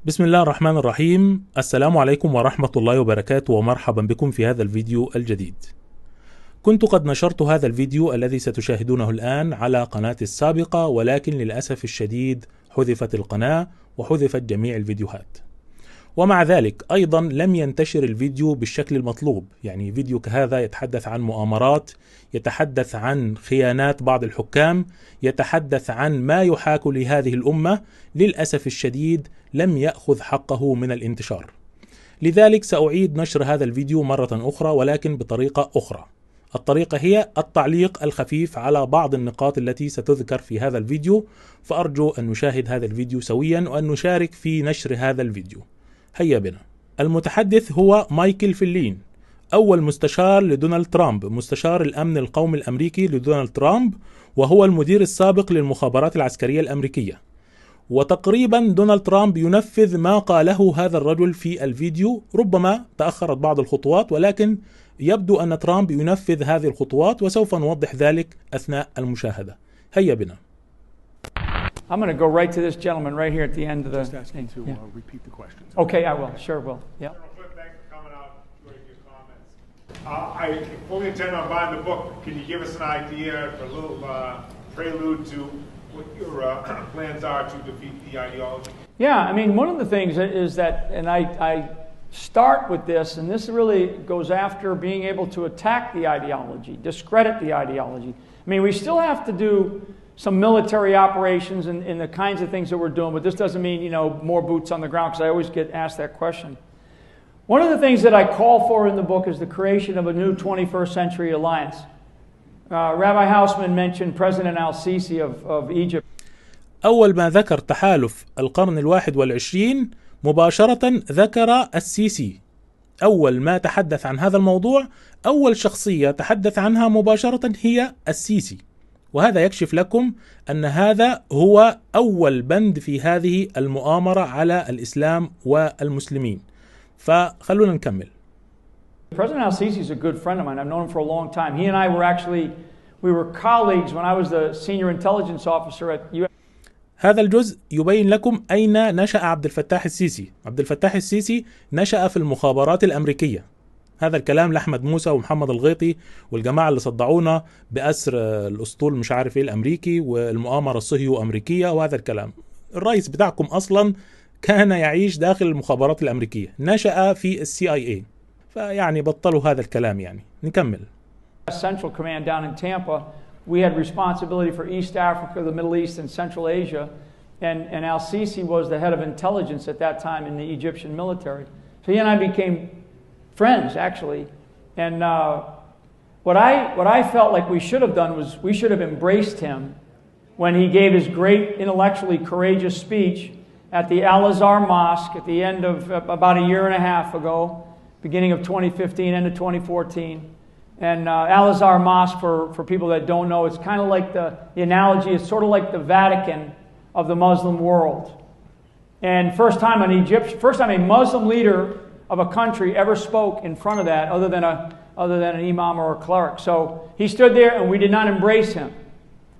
بسم الله الرحمن الرحيم. السلام عليكم ورحمة الله وبركاته، ومرحبا بكم في هذا الفيديو الجديد. كنت قد نشرت هذا الفيديو الذي ستشاهدونه الآن على قناتي السابقة، ولكن للأسف الشديد حذفت القناة وحذفت جميع الفيديوهات، ومع ذلك أيضا لم ينتشر الفيديو بالشكل المطلوب. يعني فيديو كهذا يتحدث عن مؤامرات، يتحدث عن خيانات بعض الحكام، يتحدث عن ما يحاك لهذه الأمة، للأسف الشديد لم يأخذ حقه من الانتشار. لذلك سأعيد نشر هذا الفيديو مرة أخرى، ولكن بطريقة أخرى. الطريقة هي التعليق الخفيف على بعض النقاط التي ستذكر في هذا الفيديو، فأرجو أن نشاهد هذا الفيديو سويا وأن نشارك في نشر هذا الفيديو. هيا بنا. المتحدث هو مايكل فلين، أول مستشار لدونالد ترامب، مستشار الأمن القومي الأمريكي لدونالد ترامب، وهو المدير السابق للمخابرات العسكرية الأمريكية. وتقريبا دونالد ترامب ينفذ ما قاله هذا الرجل في الفيديو، ربما تأخرت بعض الخطوات، ولكن يبدو أن ترامب ينفذ هذه الخطوات، وسوف نوضح ذلك أثناء المشاهدة. هيا بنا. I'm going to go right to this gentleman right here at the end of the Just asking to repeat the questions. Okay, I will. Sure will. Yeah. Colonel Foote, thanks for coming out and doing your comments. I fully intend on buying the book. Can you give us an idea, a little prelude to what your plans are to defeat the ideology? Yeah, I mean, one of the things is that, and I start with this, and this really goes after being able to attack the ideology, discredit the ideology. I mean, we still have to do some military operations and the kinds of things that we're doing, but this doesn't mean, you know, more boots on the ground, because I always get asked that question. One of the things that I call for in the book is the creation of a new 21st century alliance. Rabbi Hausman mentioned President al-Ceazy of Egypt. أول ما ذكر تحالف القرن الواحد والعشرين مباشرة ذكر السيسي. أول ما تحدث عن هذا الموضوع، أول شخصية تحدث عنها مباشرة هي السيسي، وهذا يكشف لكم أن هذا هو أول بند في هذه المؤامرة على الإسلام والمسلمين. فخلونا نكمل. President al-Sisi is a good friend of mine. I've known him for a long time. He and I were actually, we were colleagues when I was the senior intelligence officer at U.S. هذا الجزء يبين لكم أين نشأ عبد الفتاح السيسي. عبد الفتاح السيسي نشأ في المخابرات الأمريكية. هذا الكلام لأحمد موسى ومحمد الغيطي والجماعة اللي صدعونا بأسر الأسطول مش عارف إيه الأمريكي والمؤامرة الصهيو أمريكية، وهذا الكلام. الرئيس بتاعكم أصلا كان يعيش داخل المخابرات الأمريكية، نشأ في CIA، فيعني بطلوا هذا الكلام. يعني نكمل. Central Command down in Tampa, we had responsibility for East Africa, the Middle East, and Central Asia, and al-Sisi was the head of intelligence at that time in the Egyptian military. So he and I became friends, actually, and what I felt like we should have done was we should have embraced him when he gave his great intellectually courageous speech at the Al-Azhar Mosque at the end of about a year and a half ago, beginning of 2015, end of 2014. And Al-Azhar Mosque, for people that don't know, it's kind of like the analogy is sort of like the Vatican of the Muslim world. And first time a Muslim leader of a country ever spoke in front of that, other than an imam or a cleric. So he stood there, and we did not embrace him.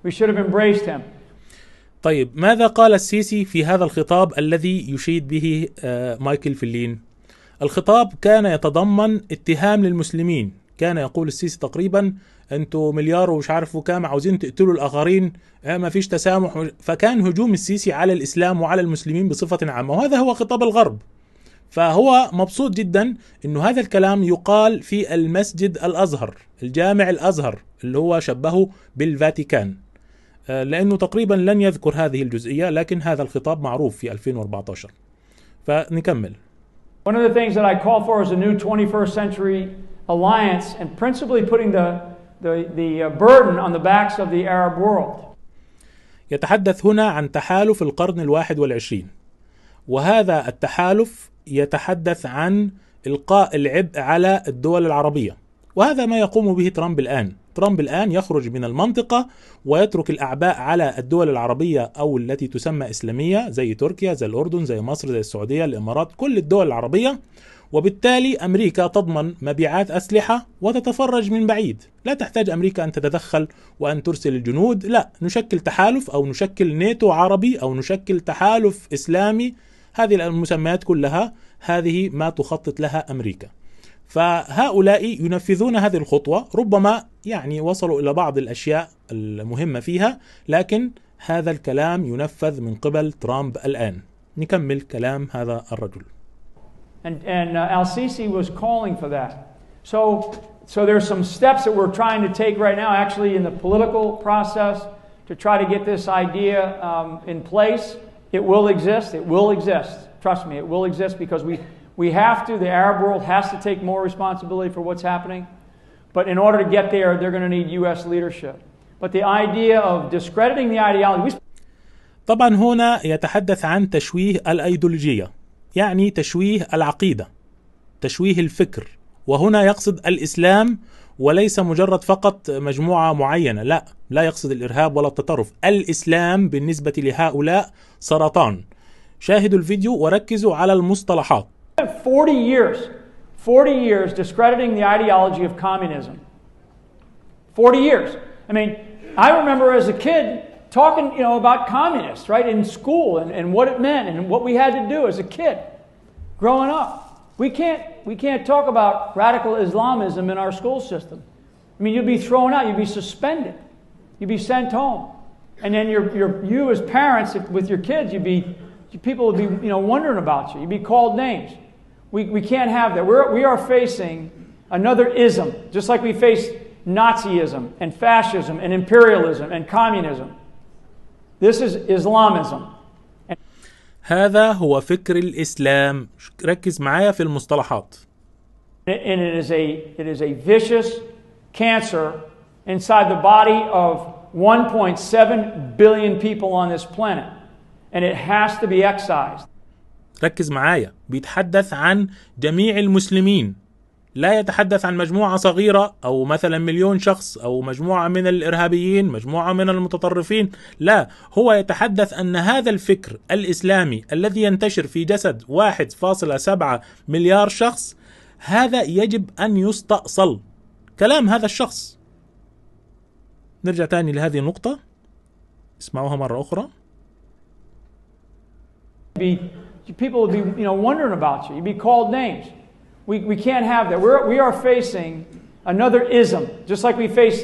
We should have embraced him. طيب، ماذا قال السيسي في هذا الخطاب الذي يشيد به مايكل فلين؟ الخطاب كان يتضمن اتهام للمسلمين. كان يقول السيسي تقريبا انتوا مليار ومش عارفوا كام عاوزين تقتلوا الآخرين، ما فيش تسامح. فكان هجوم السيسي على الإسلام وعلى المسلمين بصفة عامة، وهذا هو خطاب الغرب. فهو مبسوط جدا انه هذا الكلام يقال في المسجد الازهر، الجامع الازهر اللي هو شبهه بالفاتيكان، لانه تقريبا لن يذكر هذه الجزئية، لكن هذا الخطاب معروف في 2014. فنكمل. One of the things that I call for is a new 21st century alliance, and principally putting the burden on the backs of the Arab world. يتحدث هنا عن تحالف القرن الواحد والعشرين، وهذا التحالف يتحدث عن إلقاء العبء على الدول العربية، وهذا ما يقوم به ترامب الآن. ترامب الآن يخرج من المنطقة ويترك الأعباء على الدول العربية أو التي تسمى إسلامية، زي تركيا، زي الأردن، زي مصر، زي السعودية، الإمارات، كل الدول العربية. وبالتالي أمريكا تضمن مبيعات أسلحة وتتفرج من بعيد. لا تحتاج أمريكا أن تتدخل وأن ترسل الجنود، لا، نشكل تحالف أو نشكل ناتو عربي أو نشكل تحالف إسلامي هذه المسميات كلها هذه ما تخطط لها أمريكا. فهؤلاء ينفذون هذه الخطوة، ربما يعني وصلوا إلى بعض الأشياء المهمة فيها، لكن هذا الكلام ينفذ من قبل ترامب الآن. نكمل كلام هذا الرجل. And al-Sisi was calling for that. So there's some steps that we're trying to take right now, actually in the political process, to try to get this idea in place. It will exist. It will exist. Trust me, it will exist because we have to. The Arab world has to take more responsibility for what's happening. But in order to get there, they're going to need U.S. leadership. But the idea of discrediting the ideology. طبعا هنا يتحدث عن تشويه الأيديولوجية، يعني تشويه العقيدة، تشويه الفكر، وهنا يقصد الإسلام وليس مجرد فقط مجموعة معينة، لا يقصد الإرهاب ولا التطرف. الإسلام بالنسبة لهؤلاء سرطان. شاهدوا الفيديو وركزوا على المصطلحات. 40 years discrediting the ideology of communism. 40 years. I mean, I remember as a kid talking, about communists, right, in school and what it meant and what we had to do as a kid growing up. We can't talk about radical Islamism in our school system. I mean, you'd be thrown out, you'd be suspended, you'd be sent home, and then you as parents with your kids, people would be wondering about you. You'd be called names. We can't have that. We are facing another ism, just like we face Nazism and fascism and imperialism and communism. This is Islamism. هذا هو فكر الإسلام. ركز معايا في المصطلحات. And it is a vicious cancer inside the body of 1.7 billion people on this planet. And it has to be excised. ركز معايا، بيتحدث عن جميع المسلمين، لا يتحدث عن مجموعة صغيرة أو مثلا 1,000,000 شخص أو مجموعة من الإرهابيين، مجموعة من المتطرفين، لا، هو يتحدث أن هذا الفكر الإسلامي الذي ينتشر في جسد 1.7 مليار شخص، هذا يجب أن يستأصل. كلام هذا الشخص. نرجع تاني لهذه النقطة، اسمعوها مرة أخرى. People would be wondering about you. You'd be called names. We can't have that. We are facing another ism, just like we face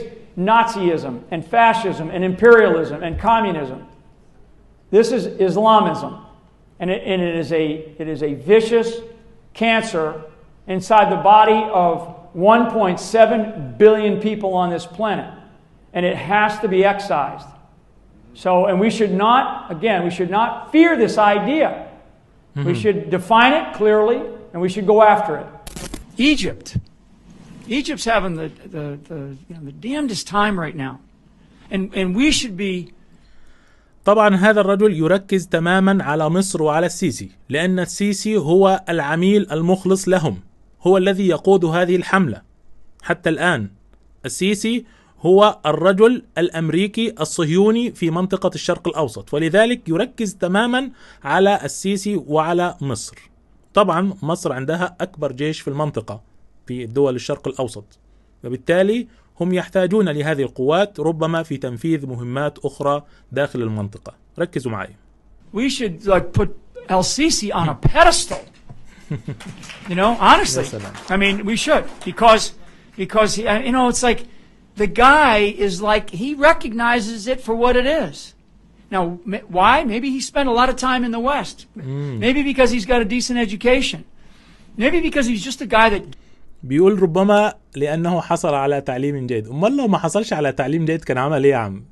Nazism and fascism and imperialism and communism. This is Islamism, and it is a vicious cancer inside the body of 1.7 billion people on this planet, and it has to be excised. And we should not fear this idea. We should define it clearly, and we should go after it. Egypt's having the damnedest time right now, and we should be. طبعا هذا الرجل يركز تماما على مصر وعلى السيسي، لأن السيسي هو العميل المخلص لهم، هو الذي يقود هذه الحملة حتى الآن. السيسي هو الرجل الأمريكي الصهيوني في منطقة الشرق الأوسط، ولذلك يركز تماما على السيسي وعلى مصر. طبعا مصر عندها أكبر جيش في المنطقة في دول الشرق الأوسط، وبالتالي هم يحتاجون لهذه القوات ربما في تنفيذ مهمات أخرى داخل المنطقة. ركزوا معي. We should put al-Sisi on a pedestal. Honestly. I mean, we should because it's like the guy is like he recognizes it for what it is. Now, why? Maybe he spent a lot of time in the West. Maybe because he's got a decent education. Maybe because he's just a guy that. بيقول ربما لأنه حصل على تعليم جيد. أمال لو ما حصلش على تعليم جيد كان عمل إيه يا عم؟